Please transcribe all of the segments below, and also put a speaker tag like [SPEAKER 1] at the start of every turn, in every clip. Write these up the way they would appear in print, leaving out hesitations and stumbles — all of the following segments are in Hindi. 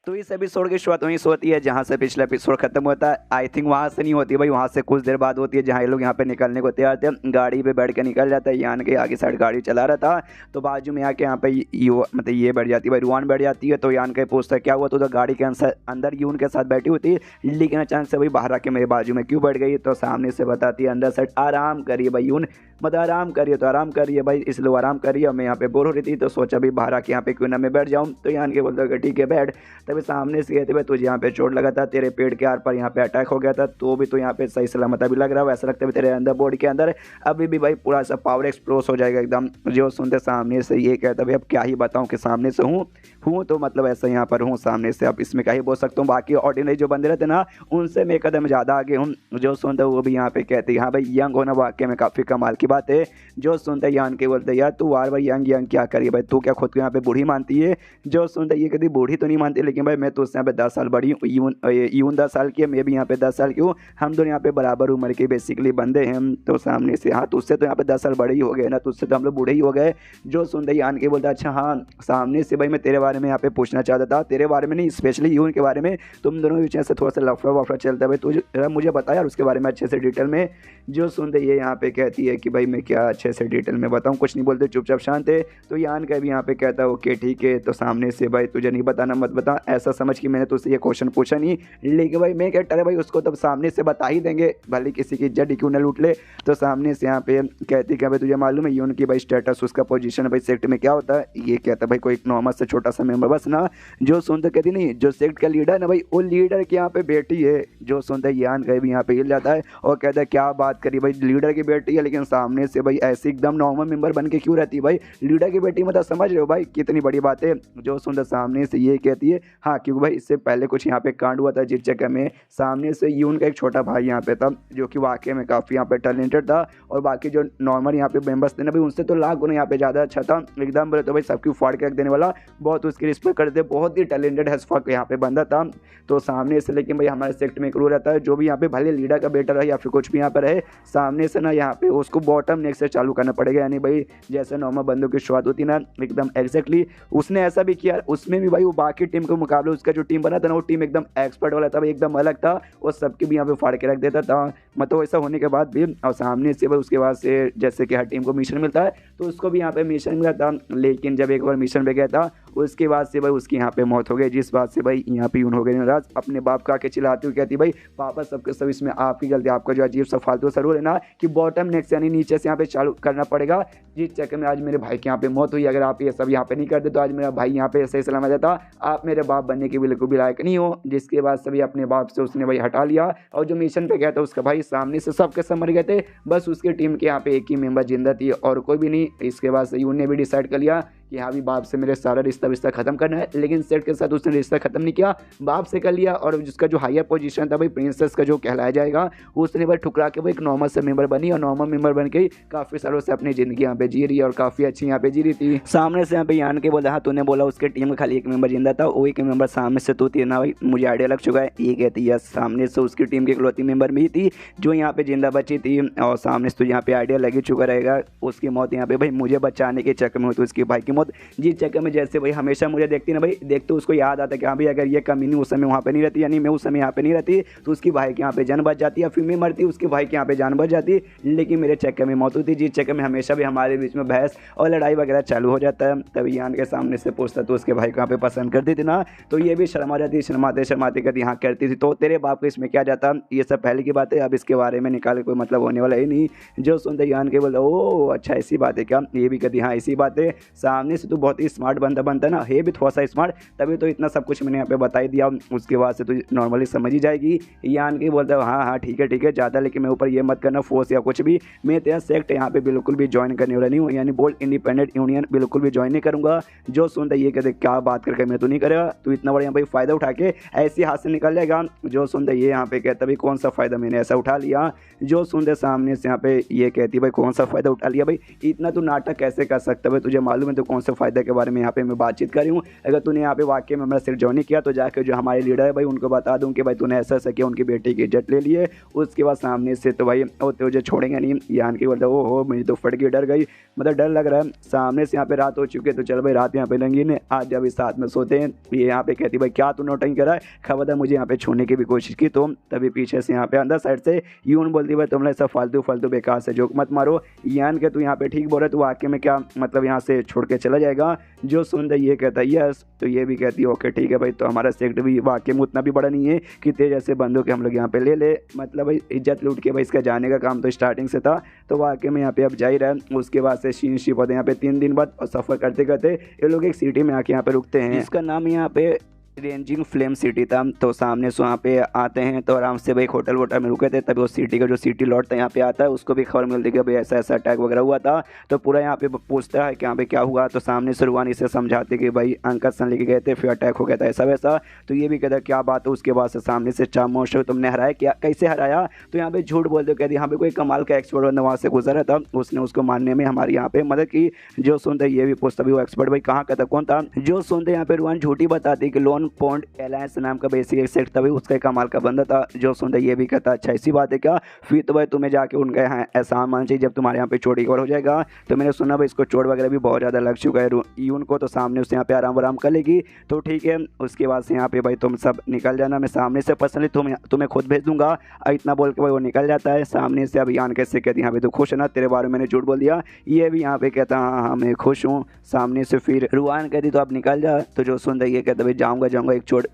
[SPEAKER 1] तो इस एपिसोड की शुरुआत वहीं से होती है जहाँ से पिछला एपिसोड खत्म होता है। आई थिंक वहाँ से नहीं होती भाई, वहाँ से कुछ देर बाद होती है जहाँ ये लोग यहाँ पे निकलने को तैयार थे। गाड़ी पे बैठ के निकल जाता है, यान के आगे साइड गाड़ी चला रहा था तो बाजू में आके यहाँ पे मतलब ये बैठ जाती है भाई, रुआन बैठ जाती है। तो यान के पूछता है क्या हुआ, तो गाड़ी के अंदर यून के साथ बैठी होती है, लेकिन अचानक से भाई बाहर आके मेरे बाजू में क्यों बैठ गई। तो सामने से बताती है अंदर साइड आराम करिए भाई यून, मतलब आराम करिए। तो आराम करिए भाई, इसलिए आराम करिए। मैं यहाँ पे बोर हो रही थी तो सोचा भाई बाहर आके यहाँ पे क्यों ना मैं बैठ जाऊँ। तो यान के बोलता है ठीक है बैठ। तभी सामने से कहते भाई तुझे यहाँ पे चोट लगा था, तेरे पेट के आर पर यहाँ पे अटैक हो गया था, तो भी तो यहाँ पे सही सलामत अभी लग रहा है। ऐसा लगता है तेरे अंदर बॉडी के अंदर अभी भी भाई पूरा सा पावर एक्सप्लोस हो जाएगा एकदम। जो सुनते सामने से ये कहता भाई अब क्या ही बताऊँ कि सामने से हूँ तो मतलब ऐसा यहाँ पर हूँ सामने से, अब इसमें क्या ही बोल सकता हूँ। बाकी ऑर्डिनरी जो बंदे रहते ना उनसे मैं कदम ज़्यादा आगे हूँ। जो सुनते वो भी यहाँ पे कहते हैं हाँ भाई यंग होना वाकई में काफ़ी कमाल की बात है। जो सुनते यान के बोलते यार तू बार बार यंग यंग क्या करिए भाई, तू क्या खुद को यहाँ पे बूढ़ी मानती है। जो सुनते ये कहती बूढ़ी तो नहीं मानती, लेकिन भाई मैं तो उससे यहाँ पे 10 साल बड़ी हूँ, यून 10 साल की है, मैं भी यहाँ पे 10 साल की हूँ, हम दोनों यहाँ पे बराबर उम्र के बेसिकली बंदे हैं। तो सामने से हाँ तुझसे तो यहाँ पे 10 साल बड़े ही हो गए ना, तुझसे तो हम लोग बूढ़े ही हो गए। जो सुनते यान के बोलता अच्छा हाँ सामने से भाई मैं तेरे बारे में यहाँ पे पूछना चाहता था, तेरे बारे में नहीं स्पेशली यून के बारे में, तुम दोनों के बीच से थोड़ा सा लफड़ा वफड़ा चलता है भाई, तुझे मुझे बता यार उसके बारे में अच्छे से डिटेल में। जो सुनते ये यहाँ पे कहती है कि भाई मैं क्या अच्छे से डिटेल में बताऊँ, कुछ नहीं बोलते चुपचाप शांत है। तो यान का भी यहाँ पे कहता है ओके ठीक है। तो सामने से भाई तुझे नहीं बताना मत बता, ऐसा समझ कि मैंने तुझसे ये क्वेश्चन पूछा नहीं, लेकिन भाई मैं कहता है भाई उसको तब सामने से बता ही देंगे, भले किसी की इज्जत क्यों न लूट ले। तो सामने से यहाँ पे कहती कि भाई तुझे मालूम है यून की भाई स्टेटस, उसका पोजीशन भाई सेक्ट में क्या होता है। ये कहता भाई कोई नॉर्मल से छोटा सा मेंबर बस ना। जो सुनते कहती नहीं जो सेक्ट का लीडर है ना भाई, वो लीडर की यहाँ पे बेटी है। जो सुनते यान का भी यहाँ पे हिल जाता है और कहता है क्या बात करी भाई, लीडर की बेटी है, लेकिन सामने से भाई ऐसे एकदम नॉर्मल मेंबर बन के क्यों रहती है भाई, लीडर की बेटी मतलब समझ रहे हो भाई कितनी बड़ी बात है। जो सुनते सामने से ये कहती है हाँ क्योंकि भाई इससे पहले कुछ यहाँ पे कांड हुआ था जिस चक्कर में सामने से यून का एक छोटा भाई यहाँ पे था, जो कि वाकई में काफ़ी यहाँ पे टैलेंटेड था, और बाकी जो नॉर्मल यहाँ पे मेंबर्स थे ना भाई उनसे तो लाख गुना यहाँ पे ज़्यादा अच्छा था एकदम। बोले तो भाई सबकी फाड़ के रख देने वाला, बहुत उसकी रिस्पेक्ट करते, बहुत ही टैलेंटेड हैसफक यहाँ पे बंदा था। तो सामने से लेकिन भाई हमारे सेक्ट में एक रूल रहता है, जो भी यहाँ पे भले लीडर का बेटा रहे या फिर कुछ भी यहाँ पर रहे, सामने से ना यहाँ पे उसको बॉटम नेक से चालू करना पड़ेगा। यानी भाई जैसे नॉर्मल बंदों की शुरुआत होती ना एकदम एग्जैक्टली उसने ऐसा भी किया। उसमें भी भाई वो बाकी टीम के मुकाबले उसका जो टीम बना था ना वो टीम एकदम एक्सपर्ट वाला था भाई, एकदम अलग था, वो सबकी भी यहाँ पे फाड़ के रख देता था। मतलब ऐसा होने के बाद भी और सामने से भाई उसके बाद से जैसे कि हर टीम को मिशन मिलता है तो उसको भी यहाँ पे मिशन मिला था, लेकिन जब एक बार मिशन पे गया था उसके बाद से भाई उसकी यहाँ पे मौत हो गई, जिस बात से भाई यहाँ पे यून हो गई नाराज, अपने बाप का आके चिल्लाती हुई कहती भाई पापा सबके सब इसमें आपकी गलती, आपका जो अजीब सा फालतू सा रूल है ना कि बॉटम नेक से यानी नीचे से यहाँ पे चालू करना पड़ेगा, जिस चक्कर में आज मेरे भाई की यहाँ पे मौत हुई। अगर आप ये सब यहाँ पे नहीं करते तो आज मेरा भाई यहाँ पे सही सलामत जाता, आप मेरे बाप बनने के बिल्कुल भी लायक नहीं हो। जिसके बाद सभी अपने बाप से उसने भाई हटा लिया, और जो मिशन पे गया था उसका भाई सामने से सबके सब मर गए थे, बस उसकी टीम के यहाँ पे एक ही मेंबर जिंदा थी और कोई भी नहीं। इसके बाद से यून ने भी डिसाइड कर लिया कि हाँ भी बाप से मेरे सारा रिश्ता खत्म करना है, लेकिन सेट के साथ उसने रिश्ता खत्म नहीं किया, बाप से कर लिया। और जिसका जो हायर पोजीशन था भाई प्रिंसेस का जो कहलाया जाएगा, उसने भाई ठुकरा के वो एक नॉर्मल से मेंबर बनी, और नॉर्मल मेंबर बन के काफ़ी सालों से अपनी ज़िंदगी यहाँ पे जी रही है और काफ़ी अच्छी यहाँ पे जी रही थी। सामने से यहाँ पे यान के बोला हाँ तूने बोला उसके टीम में खाली एक मेंबर जिंदा था, वो एक मेंबर सामने से तू थी ना भाई, मुझे आइडिया लग चुका है। ये कहती है सामने से उसकी टीम की इकलौती मेंबर भी थी जो यहाँ पे जिंदा बची थी, और सामने से तो यहाँ पे आइडिया लग ही चुका रहेगा। उसकी मौत यहाँ पे भाई मुझे बचाने के चक्कर में हुई थी, उसके भाई की मौत, जिस चक्कर में जैसे भाई हमेशा मुझे देखती ना भाई, देखते उसको याद आता कि हाँ भाई अगर ये कमीनी उस समय वहाँ पे नहीं रहती, यानी मैं उस समय यहाँ पे नहीं रहती, तो उसकी भाई के यहाँ पे जान बच जाती, या फिर मैं मरती उसके भाई के यहाँ पे जान बच जाती, लेकिन मेरे चक्कर में मौत होती, जिस चक्कर में हमेशा भी हमारे बीच में बहस और लड़ाई वगैरह चालू हो जाता है। तभी यान के सामने से पूछता तो उसके भाई को यहाँ पे पसंद करती थी ना, तो ये भी शर्मा जाती, शर्माते शर्माते कहती हाँ करती थी, तो तेरे बाप को इसमें क्या जाता, ये सब पहले की बात है, अब इसके बारे में निकाले कोई मतलब होने वाला ही नहीं। जो सुनते यान के बोलता ओ अच्छा ऐसी बात है क्या, ये भी कहती हाँ ऐसी बात है। सामने से तो बहुत ही स्मार्ट बनता ना, है भी थोड़ा सा स्मार्ट, तभी तो इतना सब कुछ मैंने यहाँ पे बता ही दिया, उसके बाद से तो नॉर्मली समझ ही जाएगी। यान के बोलता है हाँ हाँ ठीक है ज़्यादा, लेकिन मैं ऊपर ये मत करना फोर्स या कुछ भी, मैं तेरा सेक्ट यहाँ पे बिल्कुल भी ज्वाइन करने वाला नहीं हूँ, यानी बोल्ड इंडिपेंडेंट यूनियन बिल्कुल भी ज्वाइन नहीं करूँगा। जो सुनता ये कहते क्या बात करके मैं तो नहीं करेगा, तू इतना बड़ा यहाँ पे फ़ायदा उठा के ऐसे हाथ से निकल जाएगा। जो सुनता ये यहाँ पे कहता भाई कौन सा फ़ायदा मैंने ऐसा उठा लिया। जो सुनते सामने से यहाँ पे ये कहती भाई कौन सा फ़ायदा उठा लिया भाई, इतना तू नाटक कैसे कर सकता है, तुझे मालूम है तो कौन कौन से फ़ायदे के बारे में यहाँ पे मैं बातचीत कर रही हूँ। अगर तूने यहाँ पे वाकई में मेरा सिर जॉइन नहीं किया तो जाकर जो हमारे लीडर है भाई उनको बता दूँ कि भाई तूने ऐसा ऐसा किया, उनकी बेटी की इज्जत ले लिए। उसके बाद सामने से तो भाई वो तुझे छोड़ेंगे नहीं। यान की बोलता ओ हो मुझे तो फट गई, डर गई, मतलब डर लग रहा है। सामने से यहाँ पे रात हो चुकी है तो चल भाई रात यहाँ पे रंगीन है, आज जब इस साथ में सोते हैं। ये यहाँ पे कहती भाई क्या तू नोटिंग करा है, खबरदार मुझे यहाँ पे छूने की भी कोशिश की तो। तभी पीछे से यहाँ पे अंदर साइड से यून बोलती भाई तुम लोग सब फालतू फालतू बेकार से जोक मत मारो। यान के तू यहाँ पे ठीक बोल रहा है, तू वाकई में क्या मतलब यहाँ से छोड़ के चला जाएगा। जो सुनता ये कहता है यस, तो ये भी कहती है ओके ठीक है भाई, तो हमारा सेक्टर भी वाकई में उतना भी बड़ा नहीं है कि तेज ऐसे बंदों के हम लोग यहाँ पे ले ले, मतलब भाई इज्जत लूट के भाई इसका जाने का काम तो स्टार्टिंग से था। तो वाकई में यहाँ पे अब जा ही रहा है। उसके बाद से शीन शिप होते हैं यहाँ पे 3 दिन बाद, और सफ़र करते करते ये लोग एक सिटी में आके यहाँ पे रुकते हैं। इसका नाम यहाँ पे रेंजिंग फ्लेम सिटी था। तो सामने से वहाँ पे आते हैं तो आराम से भाई होटल वोटल में रुके थे। तभी वो सिटी का जो सिटी लॉर्ड था यहाँ पे आता है, उसको भी खबर मिलती है कि भाई ऐसा ऐसा अटैक वगैरह हुआ था। तो पूरा यहाँ पे पूछता है कि यहाँ पे क्या हुआ। तो सामने से रुआन इसे समझाते कि भाई अंकल सन लेके गए थे फिर अटैक हो गया था ऐसा वैसा। तो ये भी कहता है क्या बात है। उसके बाद से सामने से चामोश तुमने हराया क्या, कैसे हराया। तो यहाँ पे झूठ बोलते कहते यहाँ पे कोई कमाल का एक्सपर्ट बंदा वहाँ से गुजरा था, उसने उसको मानने में हमारी यहाँ पे मदद की। जो सुनते ये भी पूछता भी वो एक्सपर्ट भाई कहाँ का था, कौन था। जो सुनते यहाँ पे रुआन झूठी बताती कि लोन पॉन्ड एलायंस नाम का बेसिक एक सेट था भाई, उसका कमाल का बंदा था। जो सुनता ये भी कहता अच्छा ऐसी बात है क्या, फिर तो भाई तुम्हें जाके उनका यहाँ एहसान मानना चाहिए जब तुम्हारे यहाँ पे चोट रिकवर हो जाएगा। तो मैंने सुना भाई इसको चोट वगैरह भी बहुत ज़्यादा लग चुका है यून को, तो सामने उससे यहाँ पे आराम आराम कर लेगी। तो ठीक है, उसके बाद से यहाँ पे भाई तुम सब निकल जाना, मैं सामने से पर्सनली तुम्हें खुद भेज दूंगा। इतना बोल के भाई वो निकल जाता है। सामने से अभी यान कैसे कहती यहाँ पे तो खुश है ना, तेरे बारे में मैंने झूठ बोल दिया। ये भी यहाँ पे कहता हाँ हाँ मैं खुश हूँ। सामने से फिर रुआन कहती तो आप निकल जा। तो जो सुनता ये कहता भाई जाऊँगा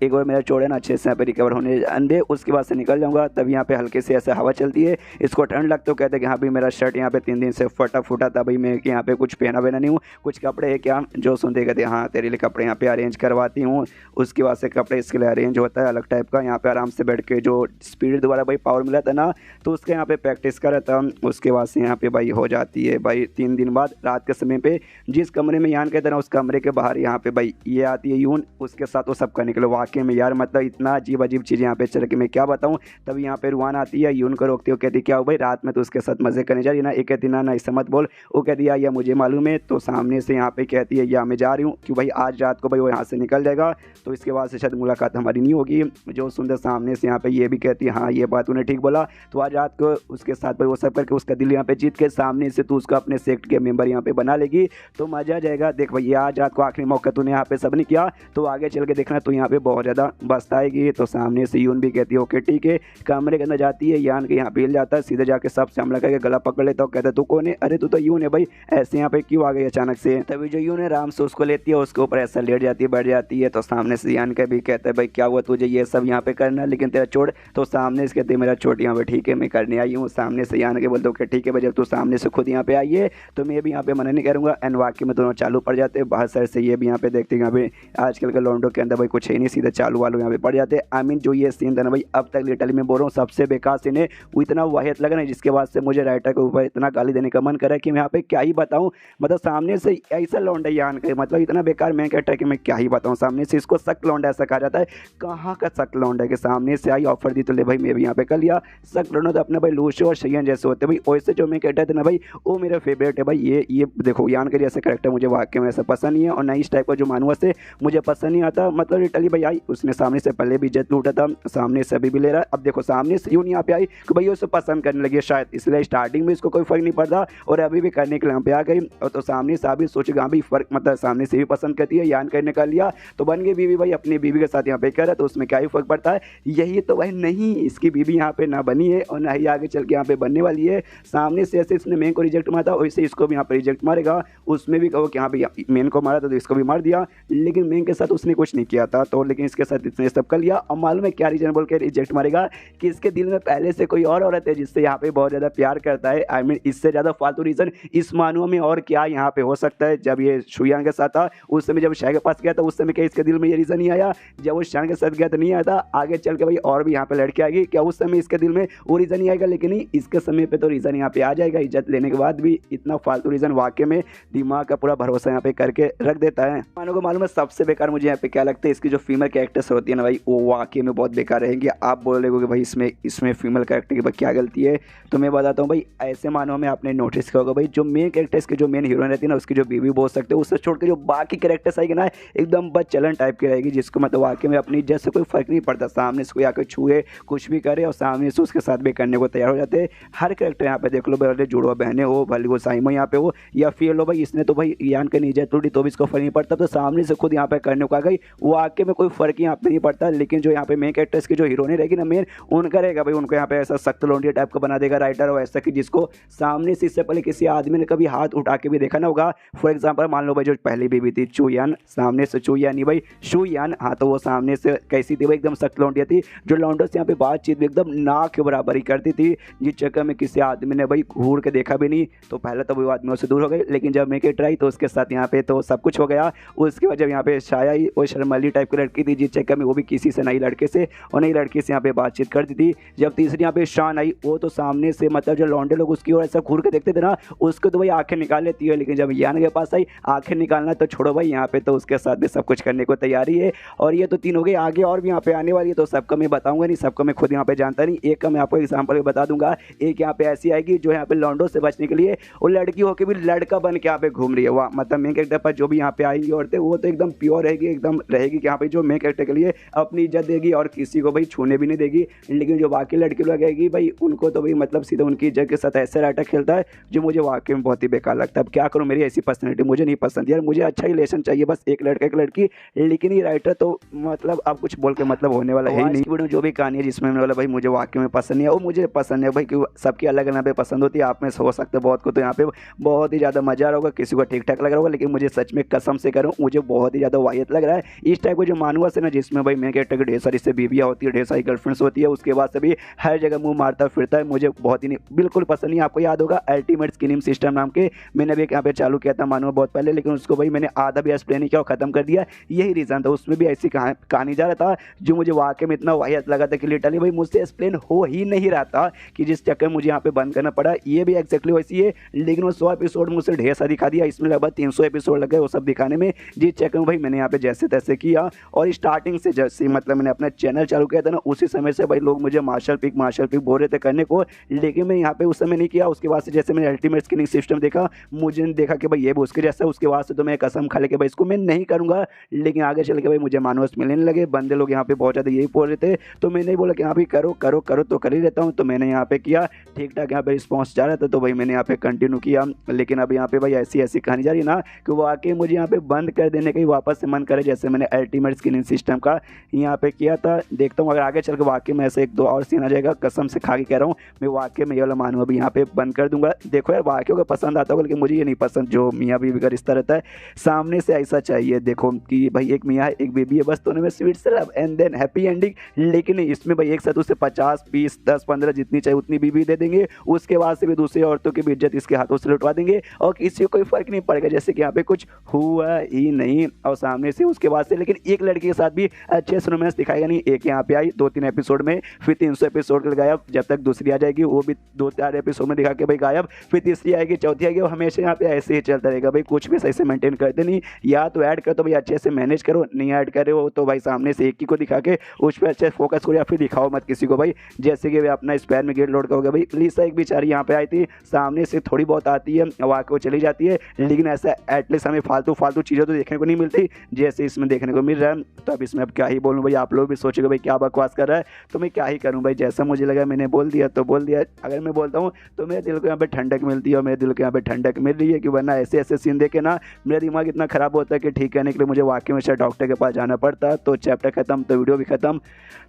[SPEAKER 1] एक बार मेरा चोट है ना अच्छे से यहाँ पे रिकवर होने अंधे, उसके बाद से निकल जाऊंगा। तब यहाँ पे हल्के से ऐसे हवा चलती है, इसको ठंड लगता है। कहते हैं कि हाँ भाई मेरा शर्ट यहाँ पे 3 दिन से फटा फूटा था भाई, मैं यहाँ पे कुछ पहना वहना नहीं हूँ, कुछ कपड़े है क्या। जो सुनते कहते हाँ तेरे लिए कपड़े यहाँ पे अरेंज करवाती हूँ। उसके बाद से कपड़े इसके लिए अरेंज होता है अलग टाइप का। यहाँ पे आराम से बैठ के जो स्पीड द्वारा भाई पावर मिला था ना, तो उसके यहाँ पे प्रैक्टिस करा था। उसके बाद से यहाँ पे भाई हो जाती है भाई 3 दिन बाद रात के समय पे जिस कमरे में यान कहते ना, उस कमरे के बाहर यहाँ पे भाई ये आती है यून, उसके साथ वो सब करने के लिए। वाकई में यार मतलब इतना अजीब अजीब चीज़ें यहाँ पे चल के मैं क्या बताऊँ। तभी यहाँ पे रुआन आती है, यून को रोकती है, कहती क्या हो भाई रात में तो उसके साथ मजे करने जा रही है ना। एक कहती ना ऐसा मत बोल, वो कहती है या मुझे मालूम है। तो सामने से यहाँ पे कहती है या मैं जा रही हूँ कि भाई आज रात को भाई वो यहाँ से निकल जाएगा, तो इसके बाद से शायद मुलाकात हमारी नहीं होगी। जो सुंदर सामने से यहाँ पे ये भी कहती है हाँ ये बात उन्हें ठीक बोला, तो आज रात को उसके साथ भाई वो सब करके उसका दिल यहाँ पे जीत के सामने से तू उसको अपने सेक्ट के मेंबर यहाँ पे बना लेगी, तो मजा आ जाएगा। देख भाई आज रात को आखिरी मौका तूने यहाँ पे सब नहीं किया, तो आगे चल के देखना तो यहाँ पे बहुत ज़्यादा बस्ताएगी। तो सामने से यून भी कहती है ओके ठीक है। कमरे के अंदर जाती है, यान के यहाँ पे हिल जाता है, सीधे जाके सबसे हमला करके गला पकड़ लेता है। कहता है तू कौन है, अरे तू तो यून है भाई, ऐसे यहाँ पे क्यों आ गई अचानक से। तभी जो यून है आराम से उसको लेती है, उसके ऊपर ऐसा लेट जाती है, बैठ जाती है। तो सामने से यान का भी कहता है भाई क्या हुआ तुझे ये सब यहाँ पे करना, लेकिन तेरा चोट। तो सामने से कहते हैं मेरा चोट यहाँ पे ठीक है मैं करने आई हूँ। सामने से यान के बोलते ओके ठीक है भाई, जब तू सामने से खुद यहाँ पे आई है तो मैं भी यहाँ पे मना नहीं करूँगा। एंड वाकई में दोनों चालू पड़ जाते हैं। बाहर साइड से ये भी यहाँ पे देखते हैं यहाँ पे आजकल के लॉन्डो के अंदर भाई कुछ है नहीं, सीधे चालू वालों यहाँ पे पड़ जाते हैं। आई मीन जो ये सीन था ना भाई अब तक लिटरली मैं बोल रहा हूँ सबसे बेकार सीन है, वो इतना वाहियत लगा ना, जिसके बाद से मुझे राइटर के ऊपर इतना गाली देने का मन करा कि मैं यहाँ पे क्या ही बताऊँ। मतलब सामने से ऐसा लौंडा यान का मतलब इतना बेकार मैं कहता है कि मैं क्या ही बताऊँ। सामने से इसको सख्त लौंडा ऐसा कहा जाता है, कहाँ का सख्त लौंडा है कि सामने से आई ऑफर दी तो ले भाई मैं भी यहाँ पे कर लिया। सख्त लौंडा तो अपने भाई लूशो और शयन जैसे होते भाई, वैसे जो मैं कहता था ना भाई वो मेरा फेवरेट है भाई। ये देखो यान के जैसे करेक्टर मुझे वाकई में ऐसा पसंद नहीं है, और ना इस टाइप का जो मानवा से मुझे पसंद नहीं आता। मतलब लिटरली भाई आई उसने सामने से पहले भी इज्जत लूटा था, सामने से अभी भी ले रहा है। अब देखो सामने से यूं यहाँ पे आई कि भाई उसे पसंद करने लगी शायद, इसलिए स्टार्टिंग में इसको कोई फर्क नहीं पड़ता और अभी भी करने के लिए यहाँ पे आ गई। और तो सामने से अभी सोचेगा हाँ भाई फर्क मतलब सामने से भी पसंद करती है, यान करने का लिया तो बन गई बीवी भाई, अपनी बीवी के साथ यहाँ पे कर रहा तो उसमें क्या ही फर्क पड़ता है। यही तो भाई नहीं, इसकी बीवी यहाँ पे ना बनी है और ना ही आगे चल के यहाँ पे बनने वाली है। सामने से ऐसे इसने मेन को रिजेक्ट मारा था, वैसे इसको भी यहाँ पे रिजेक्ट मारेगा। उसमें भी कहो कि हाँ भाई मेन को मारा था तो इसको भी मार दिया, लेकिन मेन के साथ उसने कुछ नहीं किया था। तो लेकिन इसके साथ इसने सब कर लिया। और मालूम है क्या रीजन बोल के रिजेक्ट मारेगा कि इसके दिल में पहले से कोई और औरत है जिससे यहाँ पे बहुत ज़्यादा प्यार करता है। आई मीन इससे ज़्यादा फालतू रीज़न इस मानुआ में और क्या यहाँ पे हो सकता है। जब ये शुयान के साथ था उस समय, जब शाह के पास गया था उस समय क्या इसके दिल में ये रीज़न नहीं आया, जब वो शान के साथ गया तो नहीं आया था। आगे चल के भाई और भी यहाँ पे लड़के आएगी, क्या उस समय इसके दिल में वो रीज़न नहीं आएगा, लेकिन नहीं इसके समय पे तो रीज़न यहाँ पे आ जाएगा। इज्जत लेने के बाद भी इतना फालतू रीज़न वाकई में दिमाग का पूरा भरोसा यहाँ पे करके रख देता है। मानो को मालूम है सबसे बेकार मुझे यहाँ पे क्या लगता है इसकी जो फीमेल कैरेक्टर्स होती है ना भाई, वो वाकई में बहुत बेकार रहेंगी। आप बोलोगे कि भाई इसमें फीमेल कैरेक्टर की क्या गलती है, तो मैं बताता हूँ भाई। ऐसे मानो में आपने नोटिस किया होगा भाई, जो मेन कैरेक्टर्स के जो मेन हीरोइन रहती है ना, उसकी जो बीवी बोल सकते हो, उससे छोड़ के जो बाकी कैरेक्टर्स आएगी ना, एकदम बस चलन टाइप की रहेगी, जिसको मतलब वाकई में अपनी इज्जत से कोई फर्क नहीं पड़ता। सामने से कोई आकर छुए, कुछ भी करे, और सामने से उसके साथ भी करने को तैयार हो जाते हैं। हर कैरेक्टर यहाँ पे देख लो, भले जुड़वा बहने हो, भले वो साइमो यहाँ पे हो, या फिर लो भाई इसने तो भाई यान का इज्जत तोड़ी तो भी इसको फर्क नहीं पड़ता, तो सामने से खुद यहाँ पे करने को आ गई, वो आके में कोई फर्क यहाँ पे नहीं पड़ता। लेकिन जो यहाँ पे मेन कैरेक्टर्स की जो हीरोइन रहेगी ना मेन, उनका रहेगा भाई, उनको यहाँ पे ऐसा सख्त लौंडिया टाइप का बना देगा राइटर, और ऐसा कि जिसको सामने से इससे पहले किसी आदमी ने कभी हाथ उठा के भी देखा ना होगा। फॉर एग्जाम्पल मान लो भाई, जो पहली बीवी थी चुयान, सामने से चुयान नहीं भाई शुयान, हाँ, तो वो सामने से कैसी थी भाई, एकदम सख्त लौंडिया थी, जो लौंडों से यहाँ पे बातचीत भी एकदम ना के बराबर ही करती थी, जिस चक्कर में किसी आदमी ने भाई घूर के देखा भी नहीं। तो पहले तो वो आदमी उससे दूर हो गए, लेकिन जब मेक इट आई तो उसके साथ यहाँ पे तो सब कुछ हो गया। उसके बाद जब यहाँ पे छाया ही वो शर्मली टाइप की लड़की थी, जिस चक्कर में वो भी किसी से नई लड़के से और नई लड़की से यहाँ पे बातचीत करती थी। जब तीसरी यहाँ पे शान आई, वो तो सामने से मतलब जो लौंडे लोग उसकी ओर ऐसा घूर के देखते थे ना, उसको तो भाई आंखें निकाल लेती है। लेकिन जब यान के पास आई, आंखें निकालना तो छोड़ो भाई, यहाँ पे तो उसके साथ भी सब कुछ करने को तैयारी है। और ये तो तीन हो गई, आगे और भी यहाँ पे आने वाली है, तो सबका मैं बताऊंगा नहीं, सबको मैं खुद यहाँ पे जानता नहीं। एक का मैं आपको एग्जाम्पल बता दूंगा। एक यहाँ पे ऐसी आएगी जो यहाँ पे लौंडो से बचने के लिए वो लड़की होकर भी लड़का बन के यहाँ पे घूम रही है। वाह, मतलब मेन कैरेक्टर पर जो भी यहाँ पे आएंगी औरतें, वो तो एकदम प्योर रहेगी, एकदम रहेगी कि यहाँ पे जो मेन कैरेक्टर के लिए अपनी इज्जत देगी और किसी को भाई छूने भी नहीं देगी। लेकिन जो बाकी लड़की लोग आएगी भाई, उनको तो भाई मतलब सीधा उनकी इज्जत के साथ ऐसा राटा खेलता है जो मुझे वाकई में बहुत ही बेकार लगता है। अब क्या करूँ, मेरी ऐसी पर्सनैलिटी मुझे नहीं पसंद यार, मुझे अच्छा रिलेशन चाहिए, बस एक लड़का एक लड़की। लेकिन ये राइटर तो मतलब अब कुछ बोल के मतलब होने वाला है ही नहीं। वीडियो जो भी कहानी है जिसमें मैंने बोला भाई मुझे वाकई में पसंद नहीं है, वो मुझे पसंद है भाई, क्योंकि सबकी अलग अलग पे पसंद होती है। आप में हो सकता है बहुत को तो यहाँ पे बहुत ही ज़्यादा मजा आ रहा होगा, किसी को ठीक ठाक लग रहा होगा, लेकिन मुझे सच में कसम से करूँ मुझे बहुत ही ज़्यादा वाहियत लग रहा है। इस टाइप को जो मानवा से ना, जिसमें भाई मेन कैरेक्टर की ढेर सारी से बीवियाँ होती है, ढेर सारी गर्लफ्रेंड्स होती है, उसके बाद से भी हर जगह मुंह मारता फिरता है, मुझे बहुत ही बिल्कुल पसंद नहीं। आपको याद होगा अल्टीमेट स्किनिंग सिस्टम नाम के मैंने भी यहाँ पे चालू किया था मानवा बहुत पहले, लेकिन उसको भाई मैंने आधा भी एक्सप्लेन नहीं किया और खत्म कर दिया। यही रीज़न था, उसमें भी ऐसी कहानी जा रहा था जो मुझे वाकई में इतना वाहियत लगा था कि लिटरली भाई मुझसे एक्सप्लेन हो ही नहीं रहा था, कि जिस चक्कर मुझे यहाँ पे बंद करना पड़ा। ये भी एक्जैक्टली वैसी है, लेकिन वो 100 एपिसोड मुझसे ढेर सा दिखा दिया, इसमें लगभग 300 एपिसोड लग गए वो सब दिखाने में, जिस चक्कर में भाई मैंने यहाँ पे जैसे तैसे किया। और स्टार्टिंग से जैसे मतलब मैंने अपना चैनल चालू किया था ना, उसी समय से भाई लोग मुझे मार्शल पिक बोल रहे थे करने को, लेकिन मैं यहाँ पे उस समय नहीं किया। उसके बाद से जैसे मैंने अल्टीमेट स्किनिंग सिस्टम देखा, मुझे देखा कि भाई ये भी उसके जैसा, उसके बाद से तो मैं कसम खा ले कि भाई इसको मैं नहीं करूँगा। लेकिन आगे चल के भाई मुझे मानवस मिलने लगे, बंदे लोग यहाँ पे बहुत ज़्यादा यही बोल रहे थे, तो मैंने बोला कि हाँ भाई करो करो करो, तो कर ही रहता हूँ। तो मैंने यहाँ पे किया, ठीक ठाक यहाँ पे रिस्पॉन्स जा रहा था, तो भाई मैंने यहाँ पे कंटिन्यू किया। लेकिन अब यहाँ पे भाई ऐसी कहानी जा रही ना कि वो आके मुझे यहाँ पे बंद कर देने का ही वापस से मन करे, जैसे मैंने अल्टीमेट स्किनिंग सिस्टम का यहाँ पे किया था। देखता हूँ अगर आगे चल के वाकई में ऐसे 1-2 और सीन आ जाएगा, कसम से खा के कह रहा हूँ, मैं वाकई में ये वाला मानू अभी यहाँ पे बंद कर दूंगा। देखो यार वाकई को पसंद आता होगा, लेकिन मुझे ये नहीं पसंद जो मियाँ बीवी का रिश्ता रहता है, सामने से ऐसा चाहिए। देखो कि भाई एक मियाँ है एक बीबी है, बस दोनों में स्वीट से love and than happy ending. लेकिन इसमें भाई एक साथ उसे 50, 20, 10, 15 जितनी चाहिए उतनी बीबी दे देंगे, उसके बाद से भी दूसरी औरतों की भी इज्जत इसके हाथों से लुटवा देंगे और किसी को कोई फर्क नहीं पड़ेगा, जैसे कि यहाँ पे कुछ हुआ ही नहीं। और सामने से उसके बाद से लेकिन एक लड़की के साथ भी अच्छे से रोमांस दिखाएगा नहीं। एक यहाँ पे आई 2-3 एपिसोड में, फिर 300 एपिसोड के गायब, जब तक दूसरी आ जाएगी वो भी 2-4 एपिसोड में दिखा के भाई गायब, फिर तीसरी आएगी, चौथी आएगी, और हमेशा यहाँ पे ऐसे ही चलता रहेगा भाई। कुछ भी सही से मेंटेन करते नहीं, या तो ऐड करो तो भाई अच्छे से मैनेज करो, नहीं ऐड करे हो तो भाई सामने से एक ही को दिखा के उस पर अच्छे फोकस करो, या फिर दिखाओ मत किसी को भाई। जैसे कि भाई अपना स्पैन में गेट लोड का हो गया भाई, लिसा एक बेचारी यहाँ पे आई थी, सामने से थोड़ी बहुत आती है वाकई वो चली जाती है, लेकिन ऐसा एटलीस्ट हमें फालतू चीज़ें तो देखने को नहीं मिलती जैसे इसमें देखने को मिल रहा है। तो अब इसमें अब क्या ही बोलूँ भाई, आप लोग भी सोचोगे भाई क्या बकवास कर रहा है, तो मैं क्या ही करूँ भाई, जैसा मुझे लगा मैंने बोल दिया तो बोल दिया। अगर मैं बोलता हूँ तो मेरे दिल को यहाँ पे ठंडक मिलती है, और मेरे दिल को यहाँ पे ठंडक मिल रही है, कि वरना ऐसे सीन देखे ना मेरा दिमाग इतना ख़राब होता है कि ठीक करने के लिए मुझे वाकई में शायद डॉक्टर के पास जाना पड़ता। तो चैप्टर खत्म तो वीडियो भी खत्म।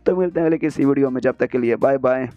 [SPEAKER 1] तो मिलते हैं अगले किसी वीडियो में, जब तक के लिए बाय बाय।